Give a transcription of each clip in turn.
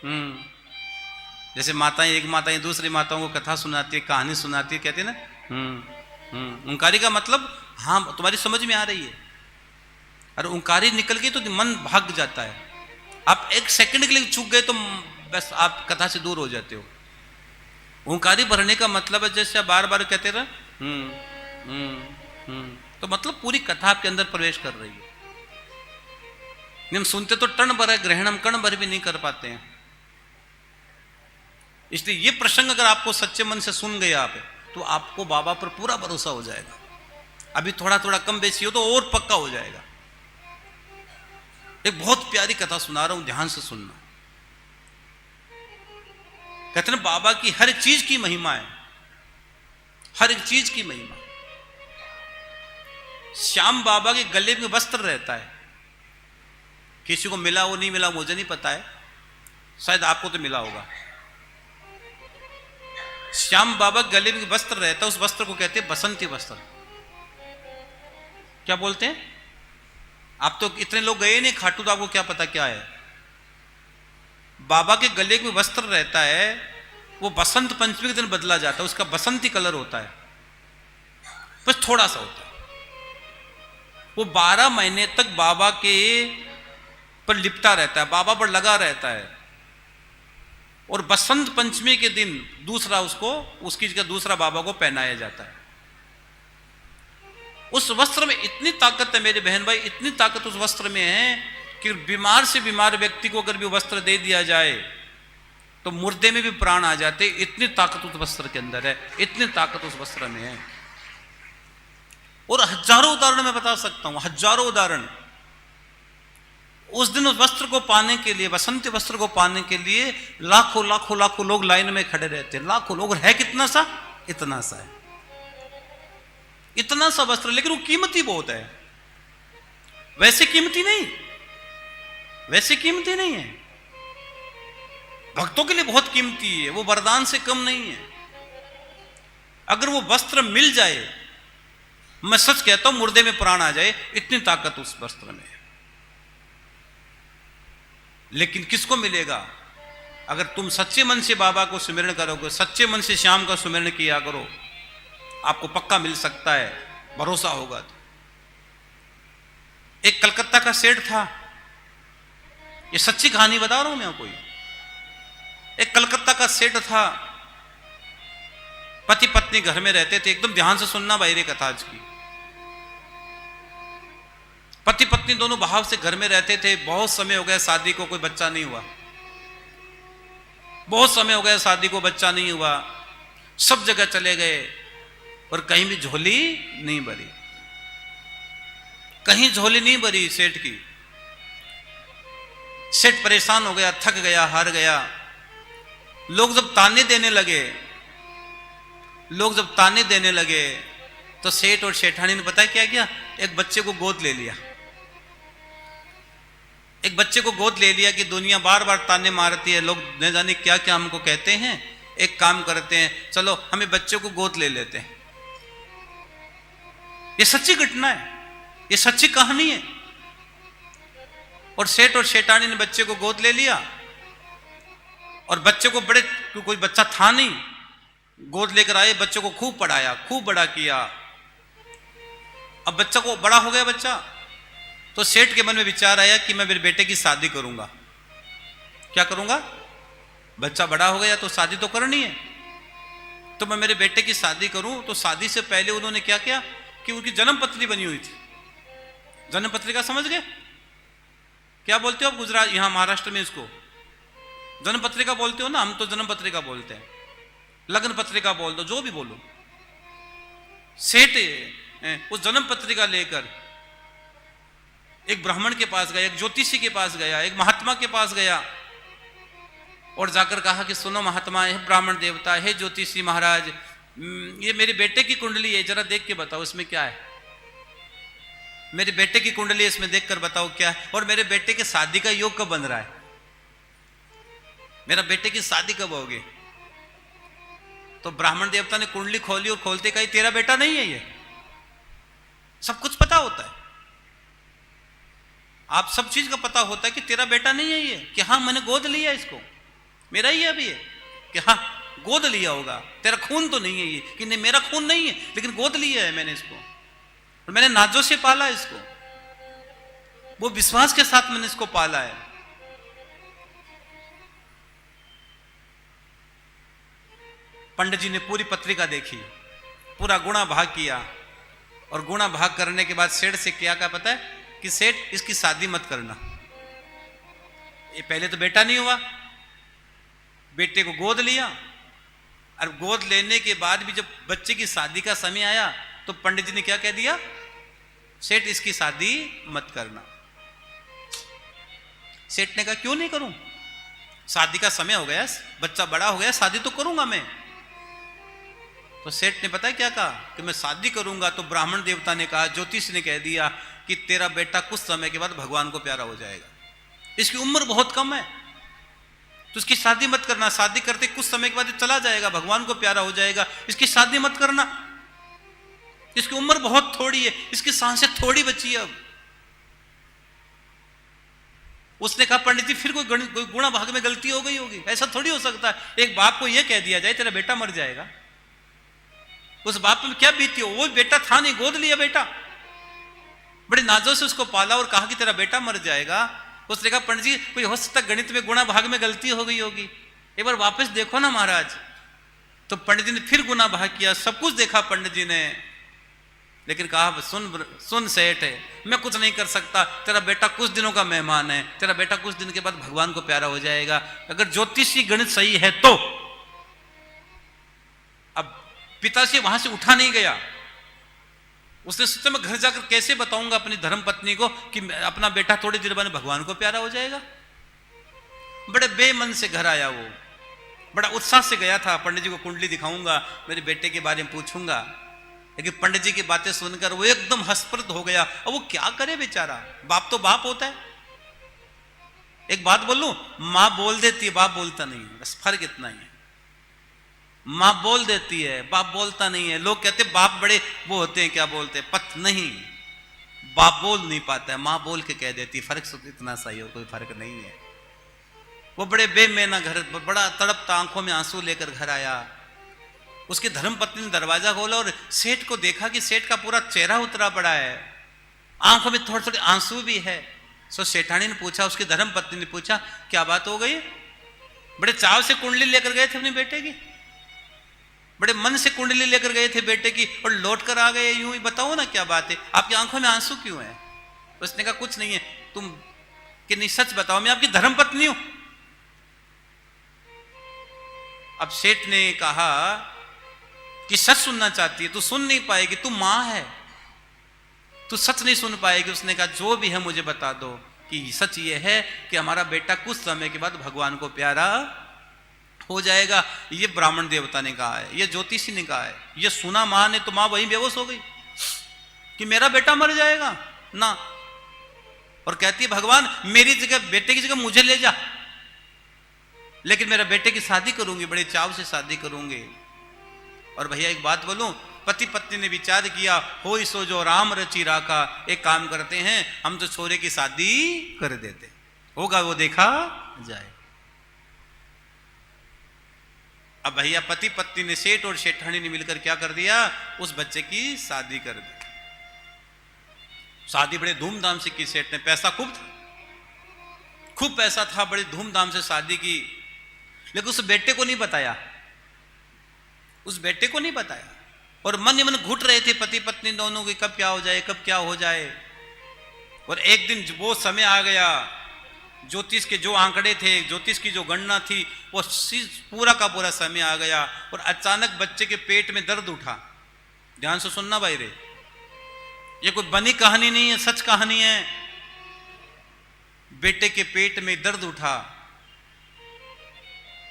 जैसे माताएं, एक माताएं दूसरी माताओं को कथा सुनाती है, कहानी सुनाती है, कहते हैं ना ओंकारी का मतलब हाँ तुम्हारी समझ में आ रही है। और ओंकारी निकल गई तो मन भाग जाता है। आप एक सेकंड के लिए चूक गए तो बस आप कथा से दूर हो जाते हो। ओंकारी भरने का मतलब है जैसे आप बार बार कहते रहे तो मतलब पूरी कथा आपके अंदर प्रवेश कर रही है। हम सुनते तो टन भर है, ग्रहण हम कण भर भी नहीं कर पाते हैं। इसलिए ये प्रसंग अगर आपको सच्चे मन से सुन गए आप, तो आपको बाबा पर पूरा भरोसा हो जाएगा। अभी थोड़ा थोड़ा कम बेसी हो तो और पक्का हो जाएगा। एक बहुत प्यारी कथा सुना रहा हूं, ध्यान से सुनना। कहते हैं बाबा की हर एक चीज की महिमा है, हर एक चीज की महिमा। श्याम बाबा के गले में वस्त्र रहता है, किसी को मिला वो नहीं मिला मुझे नहीं पता है, शायद आपको तो मिला होगा। श्याम बाबा गले में वस्त्र रहता है, उस वस्त्र को कहते हैं बसंती वस्त्र। क्या बोलते हैं? आप तो इतने लोग गए नहीं खाटू, तो आपको क्या पता क्या है। बाबा के गले में वस्त्र रहता है, वो बसंत पंचमी के दिन बदला जाता है, उसका बसंती कलर होता है, बस थोड़ा सा होता है। वो 12 महीने तक बाबा के पर लिपटा रहता है, बाबा पर लगा रहता है। और बसंत पंचमी के दिन दूसरा उसको, उसकी जगह दूसरा बाबा को पहनाया जाता है। उस वस्त्र में इतनी ताकत है मेरे बहन भाई, इतनी ताकत उस वस्त्र में है कि बीमार से बीमार व्यक्ति को अगर भी वस्त्र दे दिया जाए तो मुर्दे में भी प्राण आ जाते। इतनी ताकत उस वस्त्र के अंदर है, इतनी ताकत उस वस्त्र में है। और हजारों उदाहरण मैं बता सकता हूं, हजारों उदाहरण। उस दिन उस वस्त्र को पाने के लिए, बसंती वस्त्र को पाने के लिए लाखों लाखों लाखों लोग लाइन में खड़े रहते हैं, लाखों लोग। है कितना सा? इतना सा है, इतना सा वस्त्र, लेकिन वो कीमती बहुत है। वैसे कीमती नहीं, वैसे कीमती नहीं है, भक्तों के लिए बहुत कीमती है, वो वरदान से कम नहीं है। अगर वो वस्त्र मिल जाए, मैं सच कहता हूं मुर्दे में प्राण आ जाए, इतनी ताकत उस वस्त्र में है। लेकिन किसको मिलेगा? अगर तुम सच्चे मन से बाबा को सुमिरन करोगे, सच्चे मन से श्याम का सुमिरन किया करो, आपको पक्का मिल सकता है, भरोसा होगा तो। एक कलकत्ता का सेठ था, ये सच्ची कहानी बता रहा हूं मैं कोई। एक कलकत्ता का सेठ था, पति पत्नी घर में रहते थे। एकदम ध्यान से सुनना भाई रे कथा आज की। पति पत्नी दोनों भाव से घर में रहते थे। बहुत समय हो गया शादी को, कोई बच्चा नहीं हुआ। बहुत समय हो गया शादी को, बच्चा नहीं हुआ। सब जगह चले गए और कहीं भी झोली नहीं भरी, कहीं झोली नहीं भरी सेठ की। सेठ परेशान हो गया, थक गया, हार गया। लोग जब ताने देने लगे, लोग जब ताने देने लगे तो सेठ और सेठानी ने पता क्या किया? एक बच्चे को गोद ले लिया। एक बच्चे को गोद ले लिया कि दुनिया बार बार ताने मारती है, लोग न जाने क्या क्या हमको कहते हैं, एक काम करते हैं, चलो हमें बच्चे को गोद ले लेते हैं। ये सच्ची घटना है, ये सच्ची कहानी है। और सेठ और सेठानी ने बच्चे को गोद ले लिया और बच्चे को बड़े, कोई बच्चा था नहीं, गोद लेकर आए, बच्चे को खूब पढ़ाया, खूब बड़ा किया। अब बच्चा को बड़ा हो गया बच्चा, तो सेठ के मन में विचार आया कि मैं मेरे बेटे की शादी करूंगा। क्या करूंगा? बच्चा बड़ा हो गया तो शादी तो करनी है, तो मैं मेरे बेटे की शादी करूं। तो शादी से पहले उन्होंने क्या किया कि उनकी जन्म पत्री बनी हुई थी। जन्म पत्रिका समझ गए? क्या बोलते हो आप गुजरात, यहां महाराष्ट्र में इसको जन्म पत्रिका बोलते हो ना, हम तो जन्म पत्रिका बोलते हैं, लग्न पत्रिका बोल दो, जो भी बोलो। सेठ उस जन्म पत्रिका लेकर एक ब्राह्मण के पास गया, एक ज्योतिषी के पास गया, एक महात्मा के पास गया और जाकर कहा कि सुनो महात्मा, है ब्राह्मण देवता, है ज्योतिषी महाराज, ये मेरे बेटे की कुंडली है, जरा देख के बताओ इसमें क्या है। मेरे बेटे की कुंडली है, इसमें देखकर बताओ क्या है, और मेरे बेटे के शादी का योग कब बन रहा है, मेरा बेटे की शादी कब होगी। तो ब्राह्मण देवता ने कुंडली खोली और खोलते कही तेरा बेटा नहीं है ये। सब कुछ पता होता है, आप सब चीज का पता होता है कि तेरा बेटा नहीं है ये, कि हाँ मैंने गोद लिया इसको, मेरा ही अभी है कि हाँ गोद लिया होगा, तेरा खून तो नहीं है ये, कि नहीं मेरा खून नहीं है, लेकिन गोद लिया है मैंने इसको और मैंने नाजों से पाला इसको, वो विश्वास के साथ मैंने इसको पाला है। पंडित जी ने पूरी पत्रिका देखी, पूरा गुणा भाग किया और गुणा भाग करने के बाद सेठ से क्या कहा पता है कि सेठ इसकी शादी मत करना। ये पहले तो बेटा नहीं हुआ, बेटे को गोद लिया और गोद लेने के बाद भी जब बच्चे की शादी का समय आया तो पंडित जी ने क्या कह दिया, सेठ इसकी शादी मत करना। सेठ ने कहा क्यों नहीं करूं, शादी का समय हो गया, बच्चा बड़ा हो गया, शादी तो करूंगा मैं। तो सेठ ने पता है क्या कहा कि मैं शादी करूंगा तो ब्राह्मण देवता ने कहा, ज्योतिष ने कह दिया कि तेरा बेटा कुछ समय के बाद भगवान को प्यारा हो जाएगा, इसकी उम्र बहुत कम है तो इसकी शादी मत करना, शादी करते कुछ समय के बाद चला जाएगा, भगवान को प्यारा हो जाएगा, इसकी शादी मत करना, इसकी उम्र बहुत थोड़ी है, इसकी सांसें थोड़ी बची है अब। उसने कहा पंडित जी फिर कोई गुणा भाग में गलती हो गई होगी, ऐसा थोड़ी हो सकता है, एक बाप को यह कह दिया जाए तेरा बेटा मर जाएगा, उस बाप में क्या बीती हो, वो बेटा था नहीं, गोद लिया बेटा, बड़े नाजों से उसको पाला और कहा कि तेरा बेटा मर जाएगा। उसने कहा पंडित जी कोई हो सकता गणित में गुणा भाग में गलती हो गई होगी, एक बार वापस देखो ना महाराज। तो पंडित जी ने फिर गुणा भाग किया, सब कुछ देखा पंडित जी ने, लेकिन कहा सुन सेठ मैं कुछ नहीं कर सकता, तेरा बेटा कुछ दिनों का मेहमान है, तेरा बेटा कुछ दिन के बाद भगवान को प्यारा हो जाएगा, अगर ज्योतिषी गणित सही है तो। अब पिताजी वहां से उठा नहीं गया, उसने सोचा मैं घर जाकर कैसे बताऊंगा अपनी धर्म पत्नी को कि अपना बेटा थोड़ी देर बाद भगवान को प्यारा हो जाएगा। बड़े बेमन से घर आया वो, बड़ा उत्साह से गया था, पंडित जी को कुंडली दिखाऊंगा, मेरे बेटे के बारे में पूछूंगा, लेकिन पंडित जी की बातें सुनकर वो एकदम हसप्रद हो गया। अब वो क्या करे बेचारा, बाप तो बाप होता है। एक बात बोलूं, मां बोल देती है, बाप बोलता नहीं है, बस फर्क इतना ही है। मां बोल देती है, बाप बोलता नहीं है। लोग कहते बाप बड़े वो होते हैं, क्या बोलते हैं, पत नहीं, बाप बोल नहीं पाता है, मां बोल के कह देती है, फर्क इतना सही हो, कोई फर्क नहीं है। वो बड़े बेमेना घर, बड़ा तड़पता, आंखों में आंसू लेकर घर आया। उसकी धर्मपत्नी ने दरवाजा खोला और सेठ को देखा कि सेठ का पूरा चेहरा उतरा पड़ा है, आंखों में थोड़े थोड़े आंसू भी है। सो सेठानी ने पूछा, उसकी धर्मपत्नी ने पूछा क्या बात हो गई। बड़े चाव से कुंडली लेकर गए थे अपने बेटे की, बड़े मन से कुंडली लेकर गए थे बेटे की और लौट कर आ गए यूं ही, बताओ ना क्या बात है, आपकी आंखों में आंसू क्यों है। उसने कहा कुछ नहीं है, तुम कि नहीं सच बताओ, मैं आपकी धर्मपत्नी हूं। अब सेठ ने कहा कि सच सुनना चाहती है, तू सुन नहीं पाएगी, तू मां है, तू सच नहीं सुन पाएगी। उसने कहा जो भी है मुझे बता दो कि सच ये है कि हमारा बेटा कुछ समय के बाद भगवान को प्यारा हो जाएगा। ये ब्राह्मण देवता ने कहा है, ये ज्योतिषी ने कहा है। ये सुना मां ने तो मां वहीं बेहोश हो गई कि मेरा बेटा मर जाएगा ना, और कहती है भगवान मेरी जगह, बेटे की जगह मुझे ले जा, लेकिन मेरा बेटे की शादी करूंगी, बड़े चाव से शादी करूंगी। और भैया एक बात बोलूं, पति पत्नी ने विचार किया, हो सो जो राम रचि राका, एक काम करते हैं हम तो छोरे की शादी कर देते, होगा वो देखा जाए। अब भैया पति पत्नी ने, सेठ और सेठानी ने मिलकर क्या कर दिया, उस बच्चे की शादी कर दी। शादी बड़े धूमधाम से की सेठ ने, पैसा खूब था, खूब पैसा था, बड़े धूमधाम से शादी की, लेकिन उस बेटे को नहीं बताया, उस बेटे को नहीं बताया। और मन ही मन घुट रहे थे पति पत्नी दोनों की, कब क्या हो जाए, कब क्या हो जाए। और एक दिन वो समय आ गया, ज्योतिष के जो आंकड़े थे, ज्योतिष की जो गणना थी, वो पूरा का पूरा समय आ गया। और अचानक बच्चे के पेट में दर्द उठा। ध्यान से सुनना भाई रे, ये कोई बनी कहानी नहीं है, सच कहानी है। बेटे के पेट में दर्द उठा,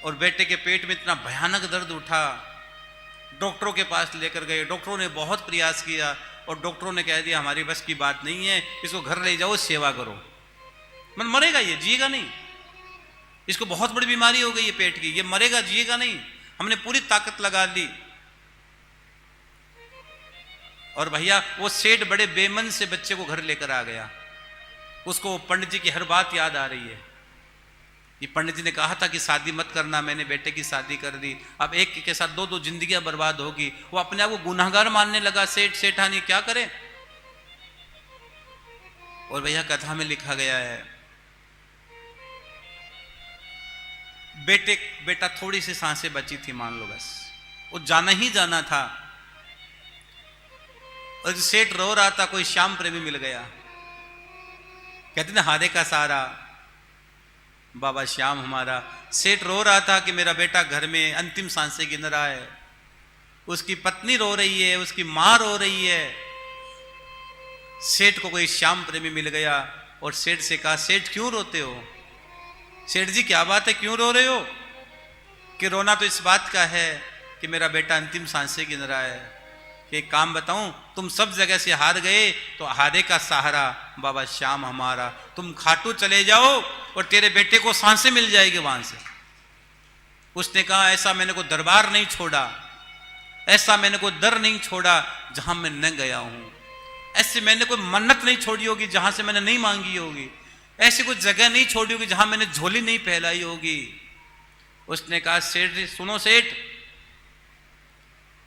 और बेटे के पेट में इतना भयानक दर्द उठा, डॉक्टरों के पास लेकर गए। डॉक्टरों ने बहुत प्रयास किया और डॉक्टरों ने कह दिया हमारी बस की बात नहीं है, इसको घर ले जाओ, सेवा करो, मन मरेगा, ये जिएगा नहीं, इसको बहुत बड़ी बीमारी हो गई है पेट की, ये मरेगा, जिएगा नहीं। हमने पूरी ताकत लगा ली। और भैया वो सेठ बड़े बेमन से बच्चे को घर लेकर आ गया। उसको पंडित जी की हर बात याद आ रही है, ये पंडित जी ने कहा था कि शादी मत करना, मैंने बेटे की शादी कर दी, अब एक के साथ दो दो जिंदगियां बर्बाद होगी। वो अपने आप को गुनाहगार मानने लगा, सेठ सेठानी क्या करे। और भैया कथा में लिखा गया है, बेटा थोड़ी सी सांसें बची थी मान लो, बस वो जाना ही जाना था। और सेठ रो रहा था, कोई श्याम प्रेमी मिल गया, कहते ना हारे का सहारा बाबा श्याम हमारा। सेठ रो रहा था कि मेरा बेटा घर में अंतिम सांसें गिन रहा है, उसकी पत्नी रो रही है, उसकी मां रो रही है। सेठ को कोई श्याम प्रेमी मिल गया और सेठ से कहा, सेठ क्यों रोते हो? सेठ जी क्या बात है, क्यों रो रहे हो? कि रोना तो इस बात का है कि मेरा बेटा अंतिम सांसें गिन रहा है। कि एक काम बताऊं, तुम सब जगह से हार गए तो हारे का सहारा बाबा श्याम हमारा। तुम खाटू चले जाओ और तेरे बेटे को सांसें मिल जाएगी वहां से। उसने कहा, ऐसा मैंने कोई दरबार नहीं छोड़ा, ऐसा मैंने कोई दर नहीं छोड़ा जहां मैं न गया हूं, ऐसे मैंने कोई मन्नत नहीं छोड़ी होगी जहां से मैंने नहीं मांगी होगी, ऐसी कोई जगह नहीं छोड़ी होगी जहां मैंने झोली नहीं फैलाई होगी। उसने कहा, सेठ सुनो सेठ,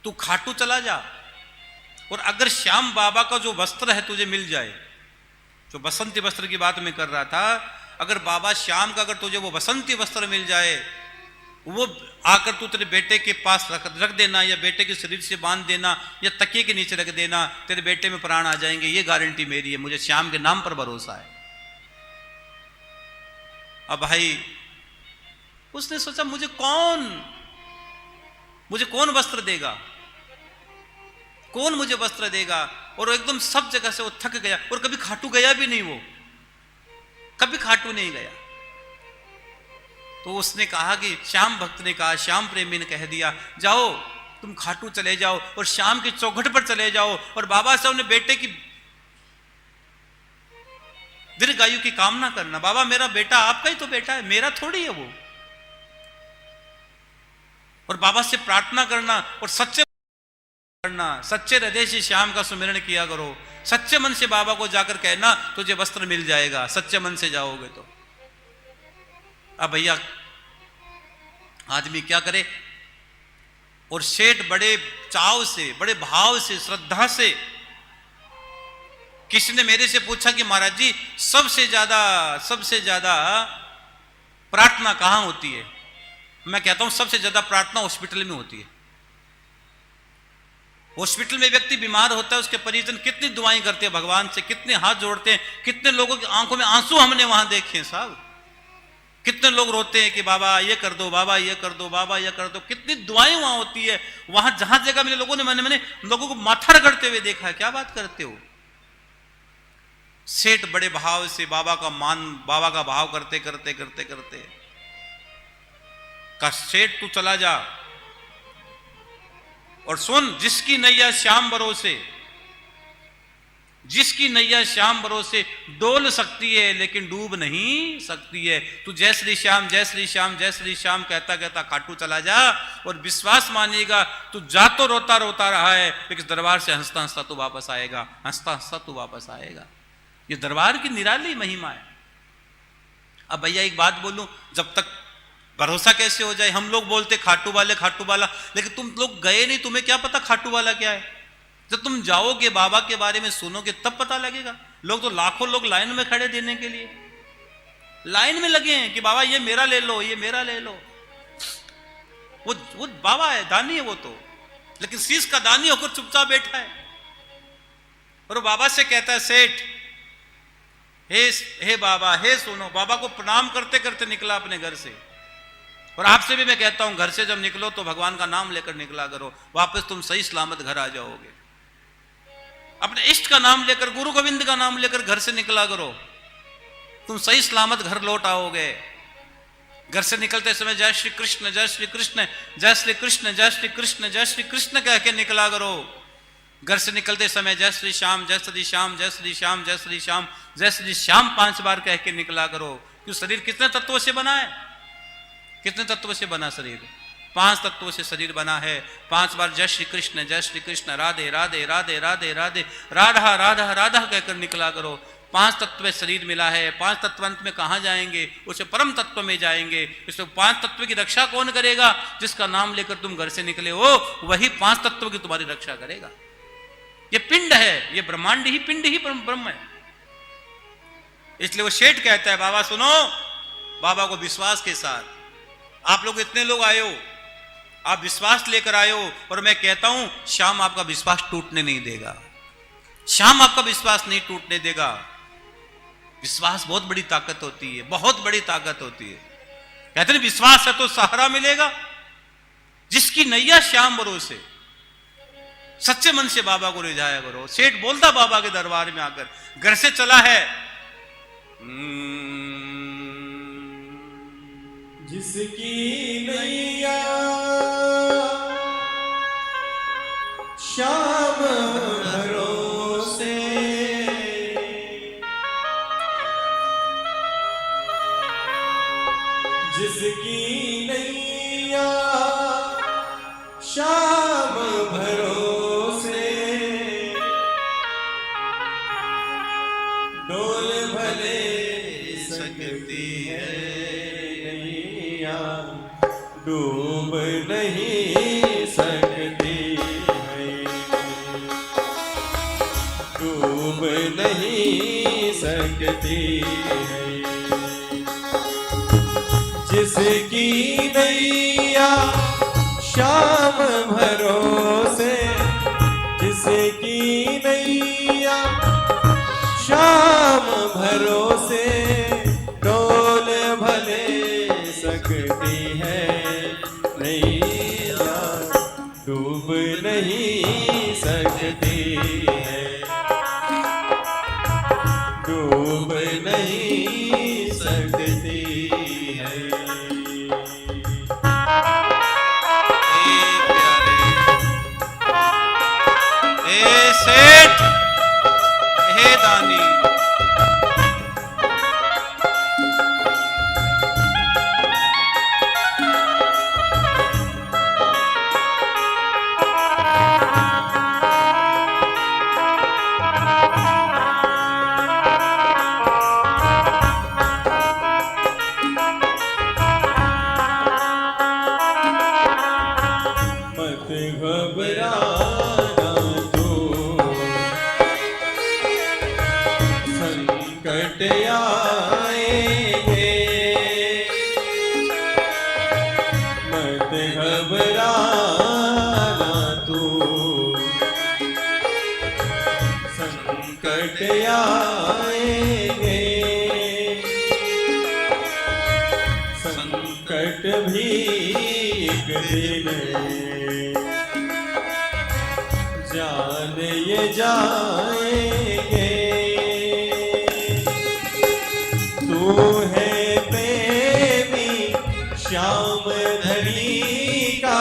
तू खाटू चला जा और अगर श्याम बाबा का जो वस्त्र है तुझे मिल जाए, जो बसंती वस्त्र की बात मैं कर रहा था, अगर बाबा श्याम का अगर तुझे वो बसंती वस्त्र मिल जाए, वो आकर तू तेरे बेटे के पास रख देना, या बेटे के शरीर से बांध देना, या तकिए के नीचे रख देना, तेरे बेटे में प्राण आ जाएंगे, ये गारंटी मेरी है, मुझे श्याम के नाम पर भरोसा है। अब भाई उसने सोचा, मुझे कौन वस्त्र देगा, कौन मुझे वस्त्र देगा। और एकदम सब जगह से वो थक गया, और कभी खाटू गया भी नहीं, वो कभी खाटू नहीं गया। तो उसने कहा कि श्याम भक्त ने कहा, श्याम प्रेमी ने कह दिया, जाओ तुम खाटू चले जाओ और श्याम की चौखट पर चले जाओ और बाबा से उन्हें बेटे की दीर्घायु की कामना करना। बाबा मेरा बेटा आपका ही तो बेटा है, मेरा थोड़ी है वो। और बाबा से प्रार्थना करना और सच्चे हृदय से श्याम का सुमिरन किया करो, सच्चे मन से बाबा को जाकर कहना तुझे वस्त्र मिल जाएगा, सच्चे मन से जाओगे तो। अब भैया आदमी क्या करे। और सेठ बड़े चाव से, बड़े भाव से, श्रद्धा से, किसी ने मेरे से पूछा कि महाराज जी सबसे ज्यादा प्रार्थना कहां होती है? मैं कहता हूं सबसे ज्यादा प्रार्थना हॉस्पिटल में होती है। हॉस्पिटल में व्यक्ति बीमार होता है, उसके परिजन कितनी दुआएं करते हैं भगवान से, कितने हाथ जोड़ते हैं, कितने लोगों की आंखों में आंसू हमने वहां देखे हैं साहब। कितने लोग रोते हैं कि बाबा ये कर दो, बाबा ये कर दो, बाबा ये कर दो। कितनी दुआएं वहां होती है। वहां जहां जगह मैंने लोगों को माथा रगड़ते हुए देखा है। क्या बात करते हो। सेठ बड़े भाव से बाबा का भाव करते करते करते करते का सेठ तू चला जा और सुन, जिसकी नैया श्याम भरोसे डोल सकती है लेकिन डूब नहीं सकती है। तू जय श्री श्याम जय श्री श्याम जय श्री श्याम कहता कहता खाटू चला जा और विश्वास मानिएगा, तू जा तो रोता रोता रहा है लेकिन दरबार से हंसता हंसता तू वापस आएगा, हंसता हंसता तू वापस आएगा। ये दरबार की निराली महिमा है। अब भैया एक बात बोलूं, जब तक भरोसा कैसे हो जाए। हम लोग बोलते खाटू वाला, लेकिन तुम लोग गए नहीं, तुम्हें क्या पता खाटू वाला क्या है। जब तुम जाओगे बाबा के बारे में सुनोगे तब पता लगेगा। लोग तो लाखों लोग लाइन में खड़े देने के लिए लाइन में लगे हैं कि बाबा ये मेरा ले लो, ये मेरा ले लो। वो बाबा है, दानी है वो तो, लेकिन शीश का दानी होकर चुपचाप बैठा है। और वो बाबा से कहता है, सेठ हे बाबा, हे सुनो। बाबा को प्रणाम करते करते निकला अपने घर से। और आपसे भी मैं कहता हूं, घर से जब निकलो तो भगवान का नाम लेकर निकला करो, वापस तुम सही सलामत घर आ जाओगे। अपने इष्ट का नाम लेकर, गुरु गोविंद का नाम लेकर घर से निकला करो, तुम सही सलामत घर लौट आओगे। घर से निकलते समय जय श्री कृष्ण जय श्री कृष्ण जय श्री कृष्ण जय श्री कृष्ण जय श्री कृष्ण कह के निकला करो। घर से निकलते समय जय श्री श्याम जय श्री श्याम जय श्री श्याम जय श्री श्याम जय श्री श्याम 5 बार कह के निकला करो। क्यों, शरीर कितने तत्वों से बना है? कितने तत्वों से बना शरीर? 5 तत्वों से शरीर बना है। 5 बार जय श्री कृष्ण राधे राधे राधे राधे राधे राधा राधा राधा कहकर निकला करो। 5 तत्व में शरीर मिला है, 5 तत्व अंत में कहाँ जाएंगे, उसे परम तत्व में जाएंगे। इस 5 तत्व की रक्षा कौन करेगा? जिसका नाम लेकर तुम घर से निकले हो वही 5 तत्व की तुम्हारी रक्षा करेगा। ये पिंड है, ये ब्रह्मांड ही पिंड ही ब्रह्म है। इसलिए वो सेठ कहता है, बाबा सुनो, बाबा को विश्वास के साथ, आप लोग इतने लोग आए हो, आप विश्वास लेकर आए हो, और मैं कहता हूं श्याम आपका विश्वास टूटने नहीं देगा, श्याम आपका विश्वास नहीं टूटने देगा। विश्वास बहुत बड़ी ताकत होती है, बहुत बड़ी ताकत होती है। कहते हैं विश्वास है तो सहारा मिलेगा। जिसकी नैया श्याम भरोसे, सच्चे मन से बाबा को रिझाया करो। सेठ बोलता बाबा के दरबार में आकर, घर से चला है, जिसकी नैया श्याम भरोसे, जिसकी नैया श्याम भरोसे, डोल भले सकती है नैया, डूब नहीं सकती है, डूब नहीं सकती है। जिसकी नैया श्याम भरोसे, जिसकी नैया श्याम भरोसे, डोल भले सकती है नैया, डूब नहीं सकती है, डूब नहीं सकती है। सेठ, हे दानी, मत घबराना तू, संकट आएंगे, मत घबराना तू, संकट आएंगे, संकट भी एक दिन जान ये जाएंगे। तू है प्रेमी श्याम धनी का,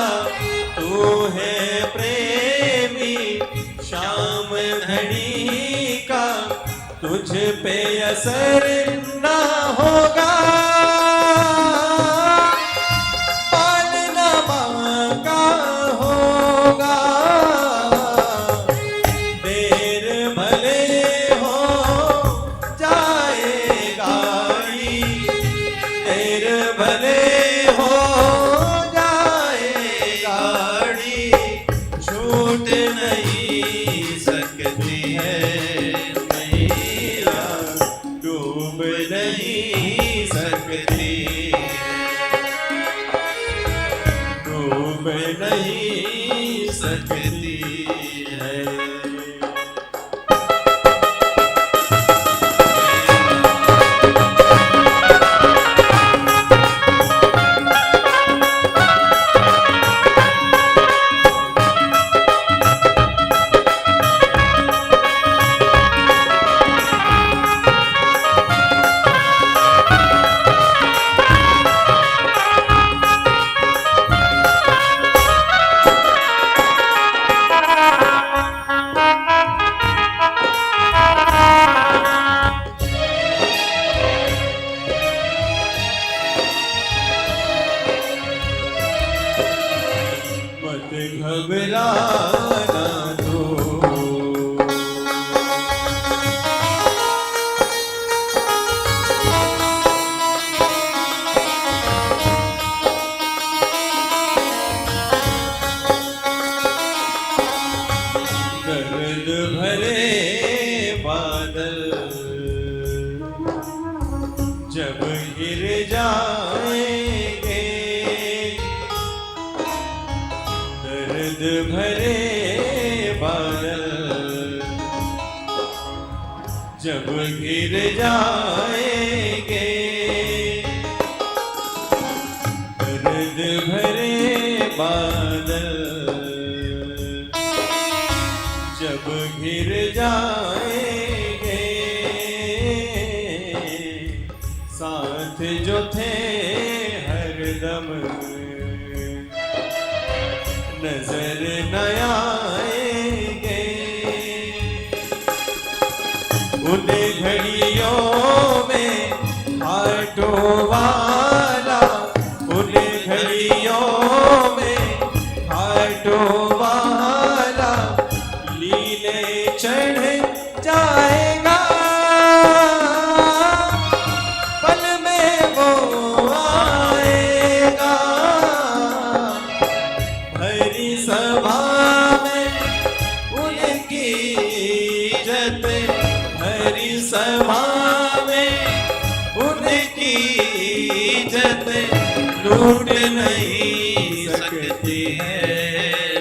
तू है प्रेमी श्याम धनी का, तुझ पे असर ना होगा, पालना माँ का होगा। देर भले हो जाएगा, देर भले हो जाएगा, छूट नहीं सकती है नैया, डूब नहीं सकती, डूब नहीं सकती है। मत घबराना तू, भरे बादल जब घिर जाएंगे, दर्द भरे बादल जब घिर जाएंगे, साथ जो थे हरदम नजर न आएंगे। उन घड़ियों में आटो वाला, उन घड़ियों में आटो वाला लीले चढ़ जाएगा, पल में वो आएगा। भरी सभा में उनकी इज्जत, भरी सभा में उनकी इज्जत लूट नहीं सकती है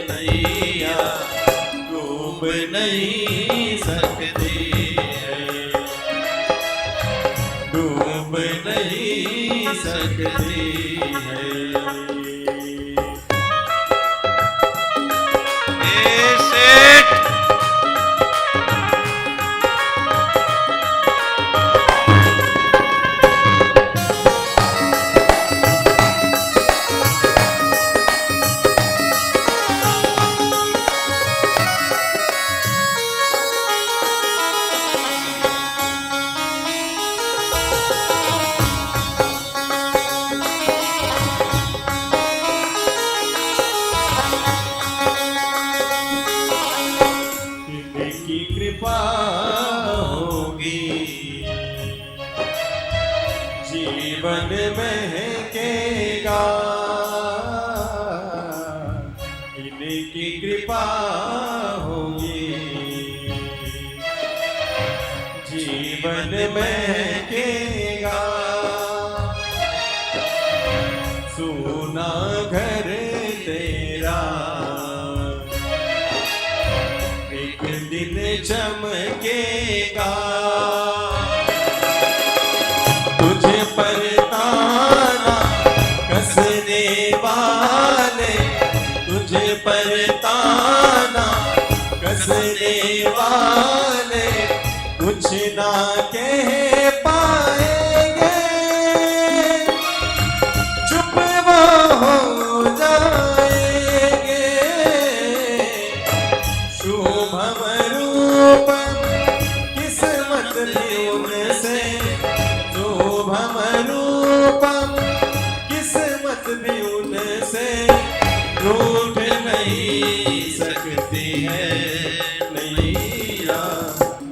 नैया, डूब नहीं सकती है, डूब नहीं सकती है। ए सेठ, इनकी कृपा होगी जीवन महकेगा, इनकी कृपा होगी जीवन महकेगा। सोना घर तेरा एक दिन चमकेगा, तुझे पर ताना कसने वाले, तुझे पर ताना कसने वाले कुछ ना कह पाएंगे, चुप वो हो जाएंगे। शुभम रूपम किस्मत भी उनसे, शुभम रूपम किस्मत भी उनसे रूठ नहीं सकती है नैया,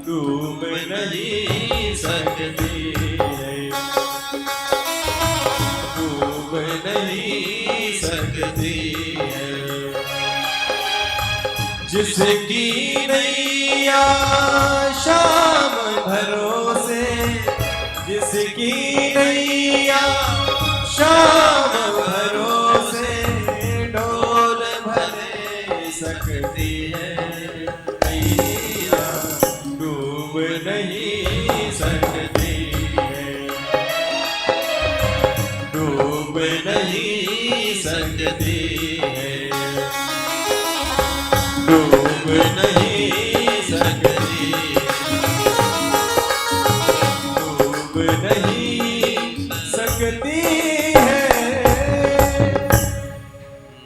डूब नहीं सकती है, डूब नहीं सकती है। जिसकी नैया शाम भरोसे, जिसकी नैया शाम भरोसे डोर भरे सकती है नैया, डूब नहीं सकती है, डूब नहीं सकती है, डूब नहीं सकती, डूब नहीं सकती है।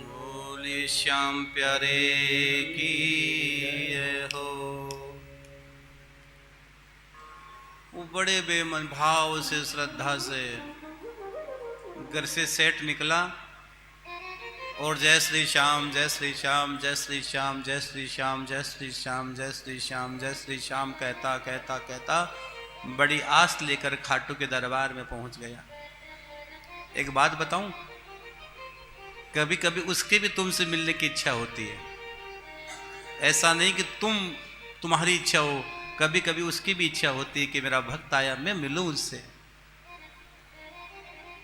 बोले श्याम प्यारे की जय हो। वो बड़े बेमन भाव से, श्रद्धा से घर से सेठ निकला और जय श्री श्याम, जय श्री श्याम, जय श्री श्याम, जय श्री श्याम, जय श्री श्याम, जय श्री श्याम, जय श्री श्याम कहता कहता कहता बड़ी आस लेकर खाटू के दरबार में पहुंच गया। एक बात बताऊं, कभी कभी उसकी भी तुमसे मिलने की इच्छा होती है। ऐसा नहीं कि तुम्हारी इच्छा हो, कभी कभी उसकी भी इच्छा होती है कि मेरा भक्त आया, मैं मिलूं उससे।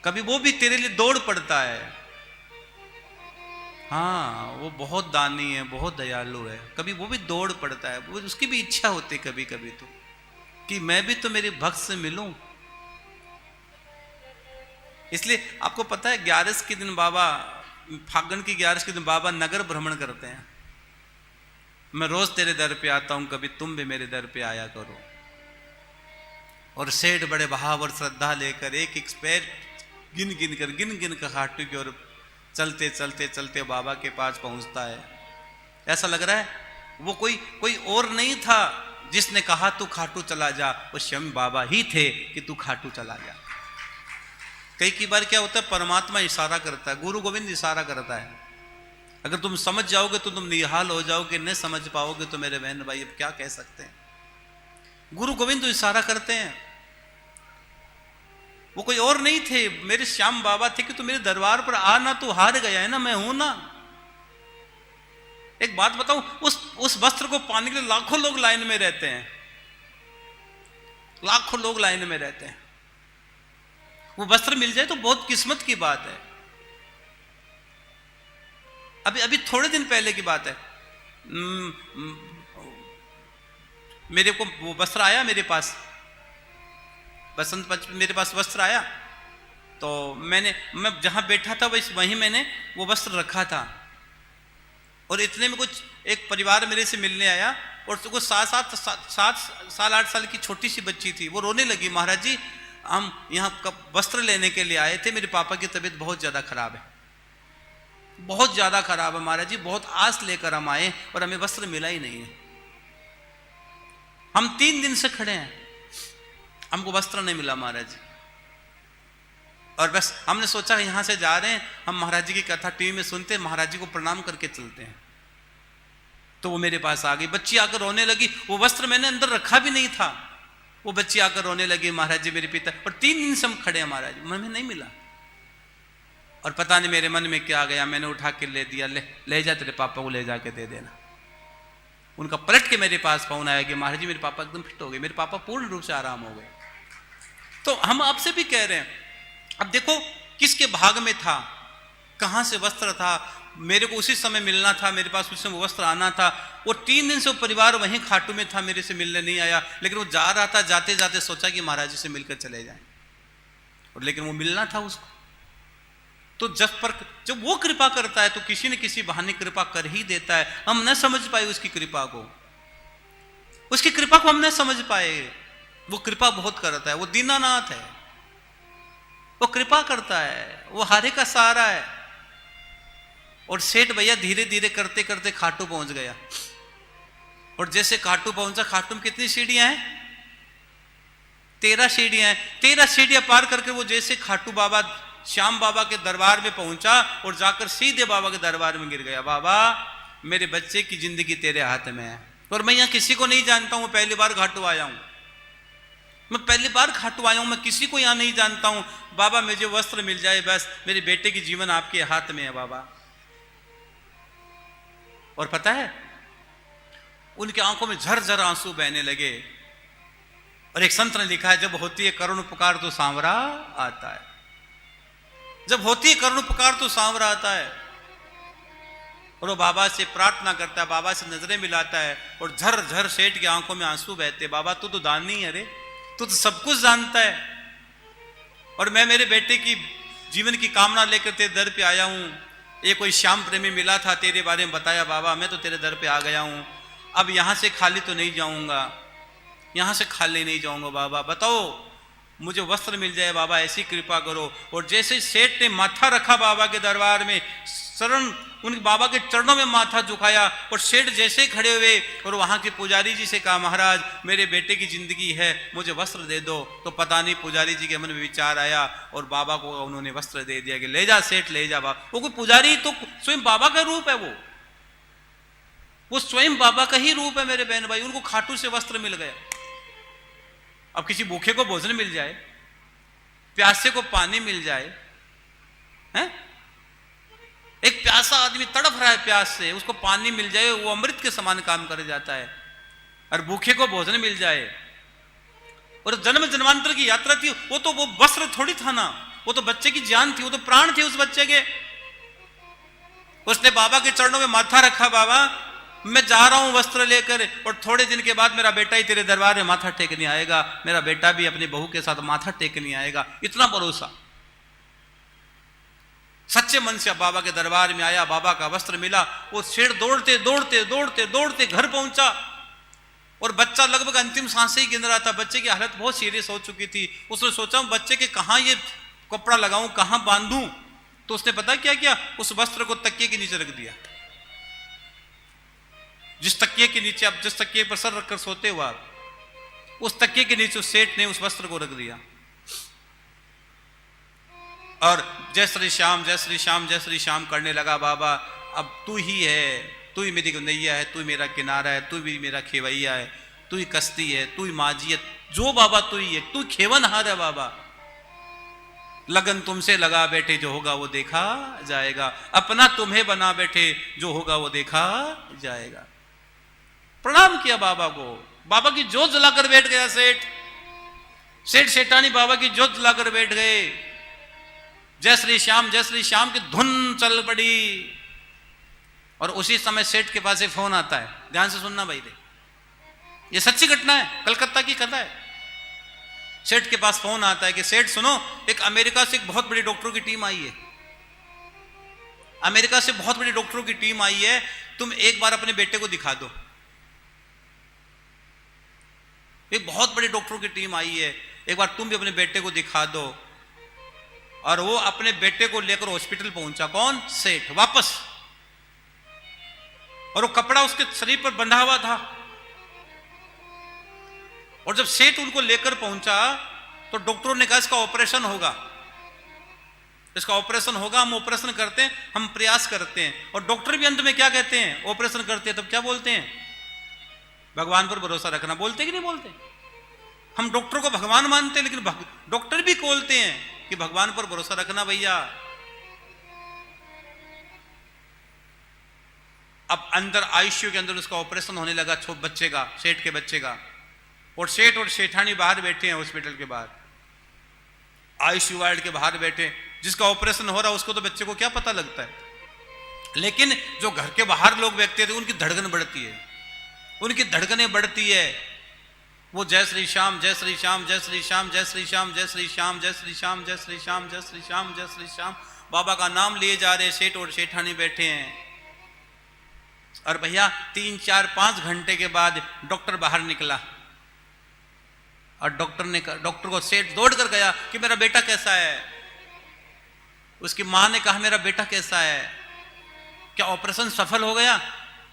कभी वो भी तेरे लिए दौड़ पड़ता है। हाँ, वो बहुत दानी है, बहुत दयालु है। कभी वो भी दौड़ पड़ता है, वो उसकी भी इच्छा होती है कभी कभी तो कि मैं भी तो मेरे भक्त से मिलूं। इसलिए आपको पता है 11 के दिन बाबा, फागुन की 11 के दिन बाबा नगर भ्रमण करते हैं। मैं रोज तेरे दर पे आता हूं, कभी तुम भी मेरे दर पे आया करो। और सेठ बड़े भाव और श्रद्धा लेकर एक एक पैर गिन गिन कर खाटू की ओर चलते चलते चलते बाबा के पास पहुंचता है। ऐसा लग रहा है वो कोई और नहीं था जिसने कहा तू खाटू चला जा, वो स्वयं बाबा ही थे कि तू खाटू चला जा। कई बार क्या होता है, परमात्मा इशारा करता है, गुरु गोविंद इशारा करता है। अगर तुम समझ जाओगे तो तुम निहाल हो जाओगे, नहीं समझ पाओगे तो मेरे बहन भाई अब क्या कह सकते हैं। गुरु गोविंद तो इशारा करते हैं। वो कोई और नहीं थे, मेरे श्याम बाबा थे कि तू मेरे दरबार पर आना, तू हार गया है ना, मैं हूं ना। एक बात बताऊं, उस वस्त्र को पाने के लिए लाखों लोग लाइन में रहते हैं, लाखों लोग लाइन में रहते हैं। वो वस्त्र मिल जाए तो बहुत किस्मत की बात है। अभी थोड़े दिन पहले की बात है, मेरे को वो वस्त्र आया मेरे पास, बसंत पंचमी मेरे पास वस्त्र आया, तो मैं जहां बैठा था वहीं मैंने वो वस्त्र रखा था। और इतने में कुछ एक परिवार मेरे से मिलने आया और उसको 7 साल 8 साल की छोटी सी बच्ची थी। वो रोने लगी, महाराज जी हम यहाँ वस्त्र लेने के लिए आए थे, मेरे पापा की तबीयत बहुत ज़्यादा खराब है, बहुत ज़्यादा खराब है महाराज जी, बहुत आस लेकर हम आए और हमें वस्त्र मिला ही नहीं है। हम 3 दिन से खड़े हैं, हमको वस्त्र नहीं मिला महाराज जी। और बस हमने सोचा यहाँ से जा रहे हैं, हम महाराज जी की कथा टीवी में सुनते, महाराज जी को प्रणाम करके चलते हैं। तो वो मेरे पास आ गई, बच्ची आकर रोने लगी। वो वस्त्र मैंने अंदर रखा भी नहीं था, वो बच्ची आकर रोने लगी, महाराज जी मेरे पिता। और 3 दिन से हम खड़े हैं महाराज, हमें नहीं मिला। और पता नहीं मेरे मन में क्या आ गया, मैंने उठा के ले दिया, ले जा तेरे पापा को ले जाके दे देना। उनका पलट के मेरे पास फोन आया कि महाराज जी मेरे पापा एकदम फिट हो गए, मेरे पापा पूर्ण रूप से आराम हो गए। तो हम आपसे भी कह रहे हैं, अब देखो किसके भाग में था, कहां से वस्त्र था, मेरे को उसी समय मिलना था, मेरे पास उस समय वस्त्र आना था। वो 3 दिन से वो परिवार वहीं खाटू में था, मेरे से मिलने नहीं आया, लेकिन वो जा रहा था, जाते जाते सोचा कि महाराज जी से मिलकर चले जाएं, और लेकिन वो मिलना था उसको। तो जब वो कृपा करता है तो किसी न किसी बहाने कृपा कर ही देता है। हम न समझ पाए उसकी कृपा को, उसकी कृपा को हम न समझ पाए। वो कृपा बहुत करता है, वो दीनानाथ है, वो कृपा करता है, वो हारे का सहारा है। और सेठ भैया धीरे धीरे करते करते खाटू पहुंच गया। और जैसे खाटू पहुंचा, खाटू में कितनी सीढ़ियां हैं? 13 सीढ़ियां हैं। 13 सीढ़ियां पार करके वो जैसे खाटू बाबा श्याम बाबा के दरबार में पहुंचा और जाकर सीधे बाबा के दरबार में गिर गया। बाबा मेरे बच्चे की जिंदगी तेरे हाथ में है, और मैं यहाँ किसी को नहीं जानता हूं, पहली बार खाटू आया हूं, मैं पहली बार खाटू आया हूं, मैं किसी को यहाँ नहीं जानता हूं। बाबा मुझे वस्त्र मिल जाए बस, मेरे बेटे की जीवन आपके हाथ में है बाबा। और पता है उनकी आंखों में झरझर आंसू बहने लगे। और एक संत ने लिखा है, जब होती है करुण पुकार तो सांवरा आता है, जब होती है करुण पुकार तो सांवरा आता है। और वो बाबा से प्रार्थना करता है, बाबा से नजरें मिलाता है, और झर झर सेठ की आंखों में आंसू बहते। बाबा तू तो दानी है रे, तू तो सब कुछ जानता है, और मैं मेरे बेटे की जीवन की कामना लेकर तेरे दर पे आया हूं। ये कोई श्याम प्रेमी मिला था, तेरे बारे में बताया बाबा, मैं तो तेरे दर पे आ गया हूं। अब यहां से खाली तो नहीं जाऊंगा, यहां से खाली नहीं जाऊंगा बाबा, बताओ मुझे वस्त्र मिल जाए बाबा, ऐसी कृपा करो। और जैसे सेठ ने माथा रखा बाबा के दरबार में, शरण उन बाबा के चरणों में माथा झुकाया, और सेठ जैसे खड़े हुए और वहां के पुजारी जी से कहा, महाराज मेरे बेटे की जिंदगी है, मुझे वस्त्र दे दो। तो पता नहीं पुजारी जी के मन में विचार आया और बाबा को उन्होंने वस्त्र दे दिया कि ले जा सेठ ले जा। बाबा वो कोई पुजारी तो स्वयं बाबा का रूप है, वो स्वयं बाबा का ही रूप है मेरे बहन भाई। उनको खाटू से वस्त्र मिल गया। अब किसी भूखे को भोजन मिल जाए, प्यासे को पानी मिल जाए, हैं? एक प्यासा आदमी तड़प रहा है प्यास से, उसको पानी मिल जाए, वो अमृत के समान काम कर जाता है। और भूखे को भोजन मिल जाए। और जन्म जन्मांतर की यात्रा थी, वो वस्त्र थोड़ी था ना, वो तो बच्चे की जान थी, वो तो प्राण थे उस बच्चे के। उसने बाबा के चरणों में माथा रखा, बाबा मैं जा रहा हूं वस्त्र लेकर, और थोड़े दिन के बाद मेरा बेटा ही तेरे दरबार में माथा टेकने आएगा, मेरा बेटा भी अपनी बहू के साथ माथा टेकने आएगा। इतना भरोसा, सच्चे मन से बाबा के दरबार में आया, बाबा का वस्त्र मिला, वो सेठ दौड़ते दौड़ते दौड़ते दौड़ते घर पहुंचा, और बच्चा लगभग अंतिम सांसें ही गिन रहा था। बच्चे की हालत बहुत सीरियस हो चुकी थी। उसने सोचा बच्चे के कहां ये कपड़ा लगाऊं, कहां बांधूं, तो उसने पता क्या किया, उस वस्त्र को तकिए के नीचे रख दिया। जिस तकिए के नीचे आप, जिस तकिए पर सर रखकर सोते हो आप, उस तकिए के नीचे उस सेठ ने उस वस्त्र को रख दिया, और जय श्री श्याम जय श्री श्याम जय श्री श्याम करने लगा। बाबा अब तू ही है, तू ही मेरी नैया है, तू ही मेरा किनारा है, तू भी मेरा खेवैया है, तू ही कश्ती है, तू ही माझी है, जो बाबा तू ही है, तू खेवनहार है बाबा। लगन तुमसे लगा बैठे, जो होगा वो देखा जाएगा, अपना तुम्हें बना बैठे, जो होगा वो देखा जाएगा। प्रणाम किया बाबा को, बाबा की जोत जलाकर बैठ गया सेठ। सेठ सेठानी बाबा की जोत जलाकर बैठ गए। जय श्री श्याम की धुन चल पड़ी, और उसी समय सेठ के पास एक फोन आता है। ध्यान से सुनना भाई रे, ये सच्ची घटना है, कलकत्ता की कथा है। सेठ के पास फोन आता है कि सेठ सुनो, एक अमेरिका से एक बहुत बड़ी डॉक्टरों की टीम आई है, अमेरिका से बहुत बड़ी डॉक्टरों की टीम आई है, तुम एक बार अपने बेटे को दिखा दो। एक बहुत बड़ी डॉक्टरों की टीम आई है, एक बार तुम भी अपने बेटे को दिखा दो। और वो अपने बेटे को लेकर हॉस्पिटल पहुंचा। कौन? सेठ। वापस, और वो कपड़ा उसके शरीर पर बंधा हुआ था। और जब सेठ उनको लेकर पहुंचा तो डॉक्टरों ने कहा इसका ऑपरेशन होगा, इसका ऑपरेशन होगा, हम ऑपरेशन करते हैं, हम प्रयास करते हैं। और डॉक्टर भी अंत में क्या कहते हैं? ऑपरेशन करते हैं तब क्या बोलते हैं? भगवान पर भरोसा रखना। बोलते कि नहीं बोलते? हम डॉक्टर को भगवान मानते हैं, लेकिन डॉक्टर भी बोलते हैं कि भगवान पर भरोसा रखना भैया। अब अंदर आईसीयू के अंदर उसका ऑपरेशन होने लगा, बच्चे का, सेठ के बच्चे का। और सेठ और सेठानी बाहर बैठे हैं हॉस्पिटल के बाहर, आईसीयू वार्ड के बाहर बैठे। जिसका ऑपरेशन हो रहा है उसको तो बच्चे को क्या पता लगता है, लेकिन जो घर के बाहर लोग बैठते थे उनकी धड़कन बढ़ती है, उनकी धड़कनें बढ़ती है। वो जय श्री श्याम जय श्री श्याम जय श्री श्याम जय श्री श्याम जय श्री श्याम जय श्री श्याम जय श्री श्याम जय श्री श्याम जय श्री श्याम बाबा का नाम लिए जा रहे। सेठ और सेठानी बैठे हैं। और भैया 3, 4, 5 घंटे के बाद डॉक्टर बाहर निकला, और डॉक्टर को सेठ दौड़ कर गया कि मेरा बेटा कैसा है। उसकी मां ने कहा मेरा बेटा कैसा है, क्या ऑपरेशन सफल हो गया?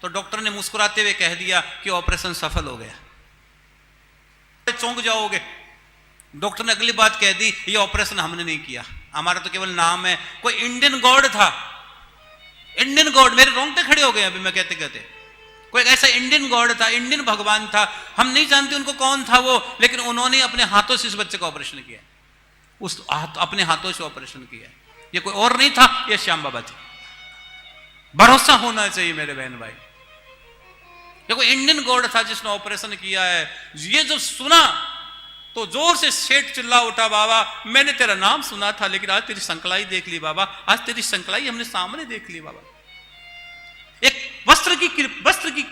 तो डॉक्टर ने मुस्कुराते हुए कह दिया कि ऑपरेशन सफल हो गया। चौंक जाओगे। डॉक्टर ने अगली बात कह दी, ये ऑपरेशन हमने नहीं किया, हमारा तो केवल नाम है। कोई इंडियन गॉड था, इंडियन गॉड, मेरे रोंगटे खड़े हो गए अभी मैं कहते कहते। कोई ऐसा इंडियन गॉड था, इंडियन भगवान था, हम नहीं जानते उनको कौन था वो, लेकिन उन्होंने अपने हाथों से इस बच्चे का ऑपरेशन किया, अपने हाथों से ऑपरेशन किया। ये कोई और नहीं था, ये श्याम बाबा थे। भरोसा होना चाहिए मेरे बहन भाई। ये कोई इंडियन गॉड था जिसने ऑपरेशन किया है। ये जब सुना तो जोर से सेठ चिल्ला उठा, बाबा मैंने तेरा नाम सुना था, लेकिन आज तेरी संकलाई देख ली बाबा, आज तेरी संकलाई हमने सामने देख ली बाबा। एक वस्त्र की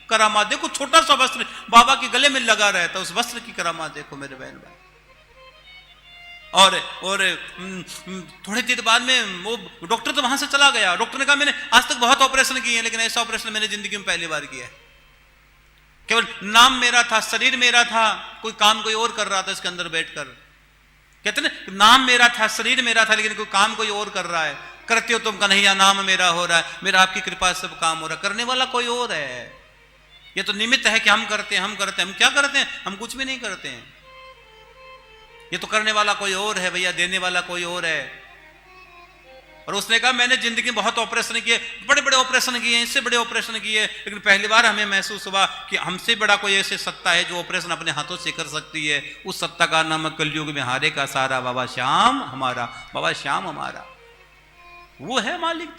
करामात देखो, छोटा सा वस्त्र बाबा के गले में लगा रहता, उस वस्त्र की करामात देखो मेरे बहन भाई। और थोड़ी देर बाद में वो डॉक्टर तो वहां से चला गया। डॉक्टर ने कहा मैंने आज तक बहुत ऑपरेशन किए हैं, लेकिन ऐसा ऑपरेशन मैंने जिंदगी में पहली बार किया है। केवल नाम मेरा था, शरीर मेरा था, कोई काम कोई और कर रहा था इसके अंदर बैठकर। कहते ना, नाम मेरा था, शरीर मेरा था, लेकिन कोई काम कोई और कर रहा है। करते हो तुम कन्हैया, नाम मेरा हो रहा है, मेरा आपकी कृपा से सब काम हो रहा है, करने वाला कोई और है। ये तो निमित्त है कि हम करते हैं, हम क्या करते हैं? हम कुछ भी नहीं करते हैं। ये तो करने वाला कोई और है भैया, देने वाला कोई और है। और उसने कहा मैंने जिंदगी में बहुत ऑपरेशन किए, बड़े बड़े ऑपरेशन किए, इससे बड़े ऑपरेशन किए, लेकिन पहली बार हमें महसूस हुआ कि हमसे बड़ा कोई ऐसी सत्ता है जो ऑपरेशन अपने हाथों से कर सकती है। उस सत्ता का नाम कलयुग में हारे का सारा बाबा श्याम हमारा, बाबा श्याम हमारा, वो है मालिक। तो